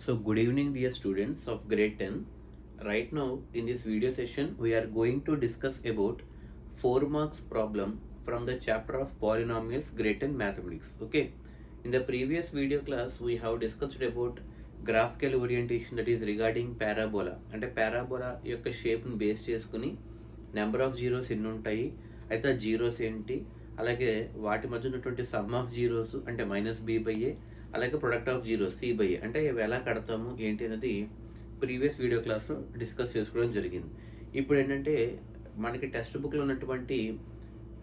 So good evening dear students of grade 10. Right now in this video session we are going to discuss about 4 marks problem from the chapter of polynomials grade 10 mathematics. Okay. In the previous video class we have discussed about graphical orientation, that is regarding parabola. అంటే parabola యొక్క shape ని base చేసుకుని number of zeros ఎన్ని ఉంటాయి, అయితే ఆ zeros ఏంటి, అలాగే వాటి మధ్య ఉన్నటువంటి సమ్ ఆఫ్ జీరోస్ అంటే -b/a, అలాగే ప్రొడక్ట్ ఆఫ్ జీరోస్ c/a, అంటే ఇవి ఎలా కడతాము ఏంటి అనేది ప్రీవియస్ వీడియో క్లాస్లో డిస్కస్ చేసుకోవడం జరిగింది. ఇప్పుడు ఏంటంటే మనకి టెక్స్ట్ బుక్లో ఉన్నటువంటి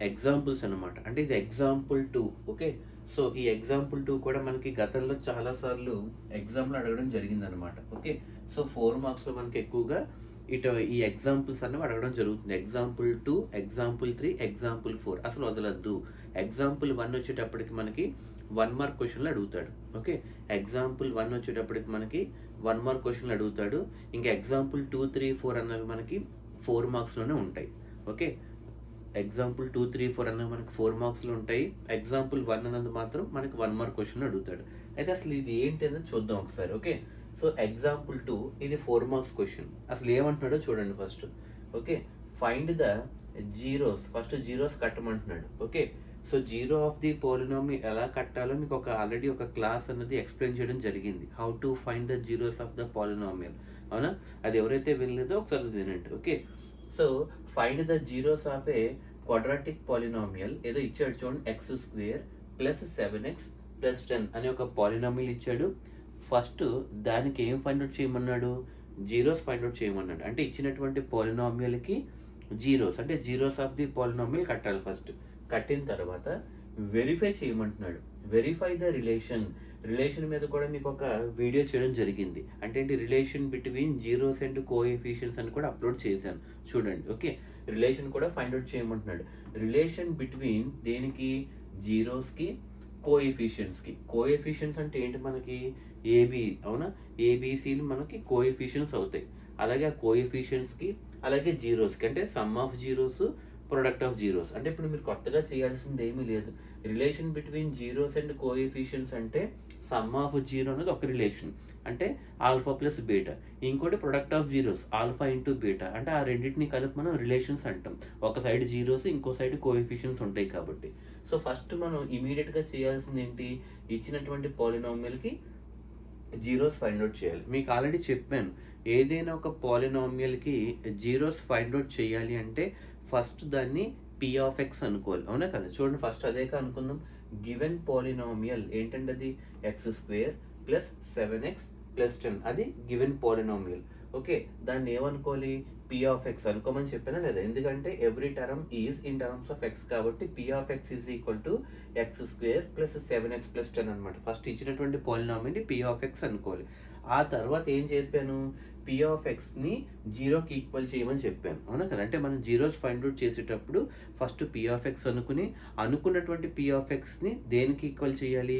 ఎగ్జాంపుల్స్ అనమాట. అంటే ఇది ఎగ్జాంపుల్ 2. ఓకే. సో ఈ ఎగ్జాంపుల్ 2 కూడా మనకి గతంలో చాలాసార్లు ఎగ్జామ్లో అడగడం జరిగిందనమాట. ఓకే. సో 4 మార్క్స్లో మనకి ఎక్కువగా ఈ ఎగ్జాంపుల్స్ అనేవి అడగడం జరుగుతుంది. ఎగ్జాంపుల్ 2, ఎగ్జాంపుల్ 3, ఎగ్జాంపుల్ 4 అసలు వదలద్దు. ఎగ్జాంపుల్ 1 వచ్చేటప్పటికి మనకి 1 మార్క్ క్వశ్చన్లు అడుగుతాడు. ఓకే. ఎగ్జాంపుల్ 1 వచ్చేటప్పటికి మనకి 1 మార్క్ క్వశ్చన్లు అడుగుతాడు. ఇంకా ఎగ్జాంపుల్ 2, 3, 4 అన్నవి మనకి 4 మార్క్స్లోనే ఉంటాయి. ఓకే. ఎగ్జాంపుల్ 2, 3, 4 అన్నవి మనకి 4 మార్క్స్లో ఉంటాయి. ఎగ్జాంపుల్ 1 అన్నది మాత్రం మనకి 1 మార్క్ క్వశ్చన్ అడుగుతాడు. అయితే అసలు ఇది ఏంటి అనేది చూద్దాం ఒకసారి. ఓకే. సో ఎగ్జాంపుల్ 2 ఇది 4 మార్క్స్ క్వశ్చన్. అసలు ఏమంటున్నాడో చూడండి first. Okay. Find the zeros, first zeros కట్టమంటున్నాడు. Okay. So zero of the polynomial ఎలా కట్టాలో మీకు ఆల్రెడీ ఒక క్లాస్ అనేది ఎక్స్ప్లెయిన్ చేయడం జరిగింది. How to find the zeros of the polynomial. అవునా? అది ఎవరైతే వినలేదో ఒకసారి వినండి. Okay. So find the zeros of a quadratic polynomial. ఏదో ఇచ్చాడు చూడండి, x² + 7x + 10 అనే ఒక పాలినామియల్ ఇచ్చాడు. ఫస్ట్ దానికి ఏం ఫైండ్ అవుట్ చేయమన్నాడు? జీరోస్ ఫైండ్ అవుట్ చేయమన్నాడు. అంటే ఇచ్చినటువంటి పాలినామియల్కి జీరోస్, అంటే జీరోస్ ఆఫ్ ది పాలినామియల్ కట్టాలి. ఫస్ట్ కట్టిన తర్వాత వెరిఫై చేయమంటున్నాడు. వెరిఫై ద రిలేషన్ మీద కూడా మీకు ఒక వీడియో చేయడం జరిగింది. అంటే ఏంటి, relation between zeros and coefficients అని కూడా అప్లోడ్ చేశాను చూడండి. ఓకే. రిలేషన్ కూడా ఫైండ్ అవుట్ చేయమంటున్నాడు. రిలేషన్ బిట్వీన్ దేనికి, జీరోస్కి కోఎఫిషియన్స్కి. కోఎఫిషియన్స్ అంటే ఏంటి, మనకి ఏబి, అవునా, ఏబిసిలు మనకి కోఎఫిషియన్స్ అవుతాయి. అలాగే ఆ కోఎఫిషియన్స్కి అలాగే జీరోస్కి, అంటే some of zeros, product of zeros. అంటే ఇప్పుడు మీరు కొత్తగా చేయాల్సింది ఏమీ లేదు. Relation between zeros and coefficients అంటే సమ్ ఆఫ్ జీరో అనేది ఒక రిలేషన్, అంటే ఆల్ఫా ప్లస్ బీటా. ఇంకోటి product of zeros, alpha into beta. అంటే ఆ రెండింటిని కలిపి మనం రిలేషన్స్ అంటాం. ఒక సైడ్ జీరోస్, ఇంకో సైడ్ కోఎఫిషియన్స్ ఉంటాయి కాబట్టి. సో ఫస్ట్ మనం ఇమీడియట్గా చేయాల్సింది ఏంటి, ఇచ్చినటువంటి పాలినామియల్కి జీరోస్ ఫైండ్ అవుట్ చేయాలి. మీకు ఆల్రెడీ చెప్పాను, ఏదైనా ఒక పాలినామియల్కి జీరోస్ ఫైండ్ అవుట్ చేయాలి అంటే ఫస్ట్ దాన్ని p(x) అనుకోవాలి. అవునా కదా? చూడండి, ఫస్ట్ అదే అనుకుందాం. గివెన్ పాలినామియల్ ఏంటంటే అది x² + 7x + 10, అది గివెన్ పాలినామియల్. ఓకే. దాన్ని ఏమనుకోవాలి, p(x) అనుకోమని చెప్పానా లేదా? ఎందుకంటే every term is in terms of x కాబట్టి p(x) = x² + 7x + 10 అనమాట. ఫస్ట్ ఇచ్చినటువంటి పాలినామియల్ని p(x) అనుకోవాలి. ఆ తర్వాత ఏం చెప్పాను, p(x)ని జీరోకి ఈక్వల్ చేయమని చెప్పాను. అవునా కదా? అంటే మనం జీరోస్ ఫైండ్ అవుట్ చేసేటప్పుడు ఫస్ట్ p(x) అనుకున్నటువంటి p(x)ని దేనికి ఈక్వల్ చేయాలి,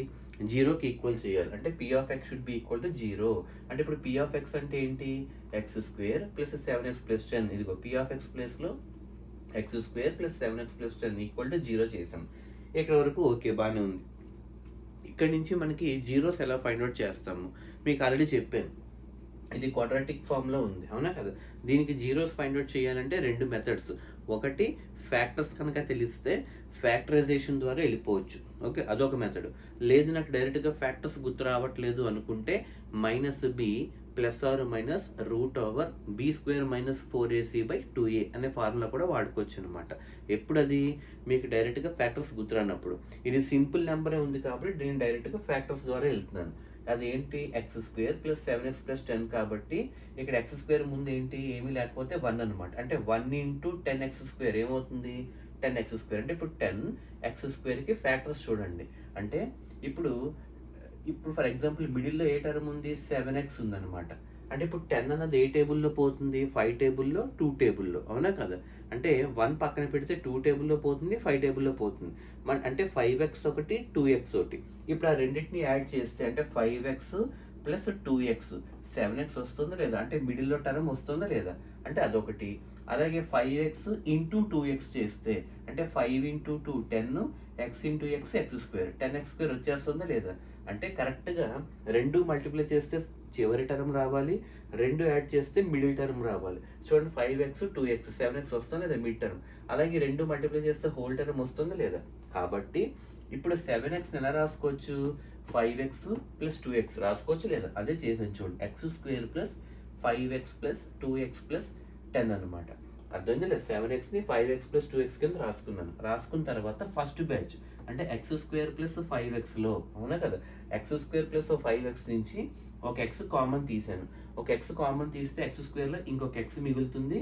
జీరోకి ఈక్వల్ చేయాలి. అంటే p(x) should be equal to 0. అంటే ఇప్పుడు p(x) అంటే ఏంటి, x² + 7x + 10. ఇదిగో p(x) ప్లేస్లో x² + 7x + 10 ఈక్వల్ టు 0 చేసాం. ఇక్కడ వరకు ఓకే, బాగానే ఉంది. ఇక్కడ నుంచి మనకి జీరోస్ ఎలా ఫైండ్ అవుట్ చేస్తాము మీకు ఆల్రెడీ చెప్పాను. ఇది క్వాడ్రాటిక్ ఫామ్లో ఉంది. అవునా కదా? దీనికి జీరోస్ ఫైండ్ అవుట్ చేయాలంటే 2 మెథడ్స్. ఒకటి, ఫ్యాక్టర్స్ కనుక తెలిస్తే ఫ్యాక్టరైజేషన్ ద్వారా వెళ్ళిపోవచ్చు. ఓకే, అదొక మెథడ్. లేదు నాకు డైరెక్ట్గా ఫ్యాక్టర్స్ గుర్తు రావట్లేదు అనుకుంటే -b ± (b² - 4ac/2a) అనే ఫార్ములా కూడా వాడుకోవచ్చు అనమాట. ఎప్పుడు అది మీకు డైరెక్ట్గా ఫ్యాక్టర్స్ గుర్తురానప్పుడు. ఇది సింపుల్ నెంబరే ఉంది కాబట్టి నేను డైరెక్ట్గా ఫ్యాక్టర్స్ ద్వారా వెళ్తున్నాను. అది ఏంటి, x² + 7x + 10 కాబట్టి ఇక్కడ x² ముందు ఏంటి, ఏమీ లేకపోతే 1 అనమాట. అంటే 1 × 10x² ఏమవుతుంది, 10x². అంటే ఇప్పుడు 10x²కి ఫ్యాక్టర్స్ చూడండి. అంటే ఇప్పుడు ఫర్ ఎగ్జాంపుల్ మిడిల్లో ఏ టర్మ్ ఉంది, 7x ఉందన్నమాట. అంటే ఇప్పుడు 10 అన్నది ఏ టేబుల్లో పోతుంది, 5 టేబుల్లో, 2 టేబుల్లో. అవునా కదా? అంటే 1 పక్కన పెడితే 2 టేబుల్లో పోతుంది, 5 టేబుల్లో పోతుంది. అంటే 5x ఒకటి, 2x ఒకటి. ఇప్పుడు ఆ రెండింటిని యాడ్ చేస్తే అంటే 5x + 2x 7x వస్తుందా లేదా, అంటే మిడిల్లో టర్మ్ వస్తుందా లేదా, అంటే అదొకటి. అలాగే 5x × 2x చేస్తే అంటే 5 × 2 10, x × x x², 10x² వచ్చేస్తుందా లేదా, అంటే కరెక్ట్గా 2 మల్టిప్లై చేస్తే చివరి టర్మ్ రావాలి, 2 యాడ్ చేస్తే మిడిల్ టర్మ్ రావాలి. చూడండి 5x 2x 7x వస్తుందా లేదా మిడ్ టర్మ్, అలాగే 2 మల్టిప్లై చేస్తే హోల్ టర్మ్ వస్తుందా లేదా. కాబట్టి ఇప్పుడు 7x ఎలా రాసుకోవచ్చు, 5x ప్లస్ 2x రాసుకోవచ్చు లేదా, అదే చేసాను చూడండి, x² plus 5x plus 2x plus 10 అనమాట. అర్థమైంది లేదు, 7xని 5x ప్లస్ 2x కింద రాసుకున్నాను. రాసుకున్న తర్వాత ఫస్ట్ బ్యాచ్ అంటే x² ప్లస్ 5xలో, అవునా కదా, x² ప్లస్ 5x నుంచి ఒక x కామన్ తీసాను. ఒక x కామన్ తీస్తే x²లో ఇంకొక x మిగులుతుంది,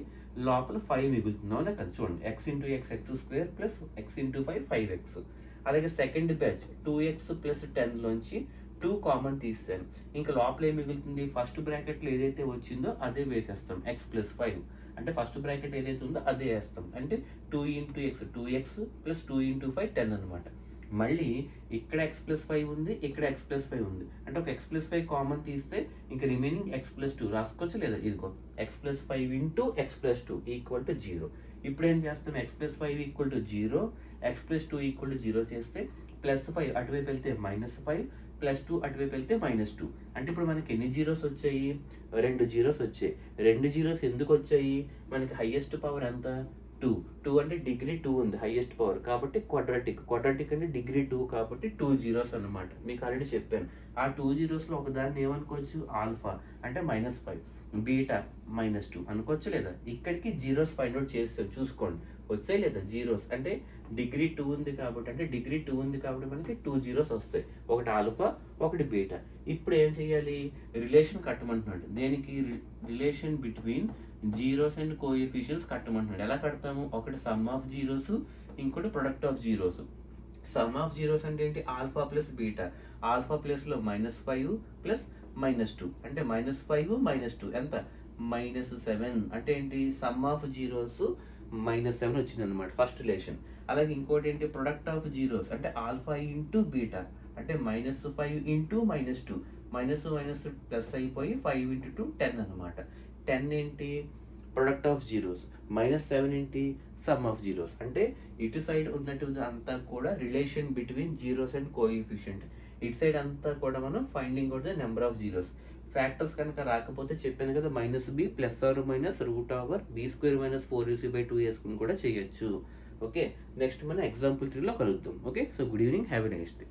లోపల 5 మిగులుతుంది, అవునా కదా. చూడండి x into x² plus x into 5x. అలాగే సెకండ్ బ్యాచ్ 2x ప్లస్ 10లోంచి 2 కామన్ తీసాను, ఇంకా లోపల ఏం మిగులుతుంది, ఫస్ట్ బ్రాకెట్లో ఏదైతే వచ్చిందో అదే వేసేస్తాం, x ప్లస్ 5. అంటే ఫస్ట్ బ్రాకెట్ ఏదైతే ఉందో అదే వేస్తాం, అంటే 2 into x 2x plus 2 into 5 10 అనమాట. మళ్ళీ ఇక్కడ x ప్లస్ 5 ఉంది, ఇక్కడ x ప్లస్ 5 ఉంది, అంటే ఒక x ప్లస్ 5 కామన్ తీస్తే ఇంకా రిమైనింగ్ x ప్లస్ 2 రాసుకోవచ్చు లేదా, ఇదిగో x plus 5 into x plus 2 equal to 0. ఇప్పుడు ఏం చేస్తాం, x plus 5 equal to 0, x plus 2 equal to 0 చేస్తే ప్లస్ 5 అటువైపు వెళ్తే -5 ప్లస్ 2 అటువైపు వెళ్తే -2. అంటే ఇప్పుడు మనకి ఎన్ని జీరోస్ వచ్చాయి, 2 జీరోస్ వచ్చాయి. 2 జీరోస్ ఎందుకు వచ్చాయి, మనకి హైయెస్ట్ పవర్ ఎంత 2 అంటే డిగ్రీ 2 ఉంది హైయెస్ట్ పవర్, కాబట్టి క్వాడ్రాటిక్ అంటే డిగ్రీ 2 కాబట్టి 2 జీరోస్ అనమాట. మీకు ఆల్రెడీ చెప్పాను. ఆ 2 జీరోస్లో ఒకదాన్ని ఏమనుకోవచ్చు, ఆల్ఫా అంటే -5, బీటా -2 అనుకోవచ్చు లేదా. ఇక్కడికి జీరోస్ ఫైండ్ అవుట్ చేస్తాం, చూసుకోండి వచ్చాయి లేదా జీరోస్, అంటే డిగ్రీ 2 ఉంది కాబట్టి, అంటే డిగ్రీ 2 ఉంది కాబట్టి మనకి 2 జీరోస్ వస్తాయి, ఒకటి ఆల్ఫా ఒకటి బీటా. ఇప్పుడు ఏం చేయాలి, రిలేషన్ కట్టమంటున్నాడు. దేనికి, relation between zeros and coefficients కట్టమంటున్నాడు. ఎలా కడతాము, ఒకటి సమ్ ఆఫ్ జీరోస్, ఇంకోటి product of zeros. Sum of zeros అంటే ఏంటి, ఆల్ఫా ప్లస్ బీటా. ఆల్ఫా ప్లస్లో -5 ప్లస్ -2 అంటే -5 -2 ఎంత, -7. అంటే ఏంటి, సమ్ ఆఫ్ జీరోస్ -7 వచ్చింది అనమాట ఫస్ట్ రిలేషన్. అలాగే ఇంకోటి ఏంటి, ప్రొడక్ట్ ఆఫ్ జీరోస్ అంటే ఆల్ఫా ఇంటూ బీటా, అంటే -5 ఇంటూ -2, మైనస్ మైనస్ ప్లస్ అయిపోయి 5 ఇంటూ 2 10 అనమాట. 10 ఏంటి, ప్రొడక్ట్ ఆఫ్ జీరోస్, -7 ఏంటి, సమ్ ఆఫ్ జీరోస్. అంటే ఇటు సైడ్ ఉన్నటువంటి అంతా కూడా relation between zeros and coefficient, ఇటు సైడ్ అంతా కూడా మనం finding out the number of zeros. Factors కనుక రాకపోతే చెప్పాను కదా, -b plus are minus √b² - 4ac/2 వేసుకుని కూడా చేయొచ్చు. ఓకే, నెక్స్ట్ మనం ఎగ్జాంపుల్ 3లో కలుద్దాం. Okay, so good evening, have a nice day.